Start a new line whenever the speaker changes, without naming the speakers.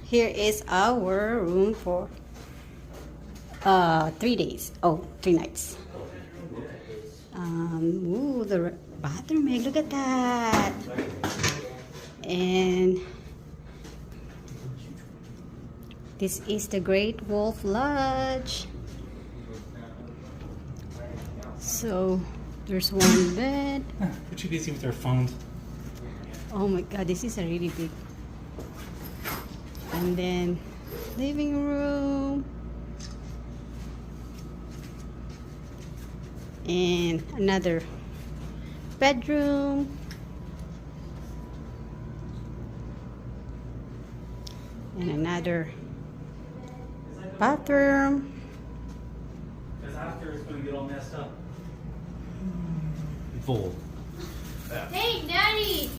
Here is our room for 3 days. Oh, 3 nights. Ooh, the bathroom, Meg, look at that. And this is the Great Wolf Lodge. So there's one bed.
We're too busy with our phones.
Oh my god, this is a really big. And then living room. And another bedroom. And another bathroom.
Because after it's going to get all messed up. Full.
Hey, Daddy!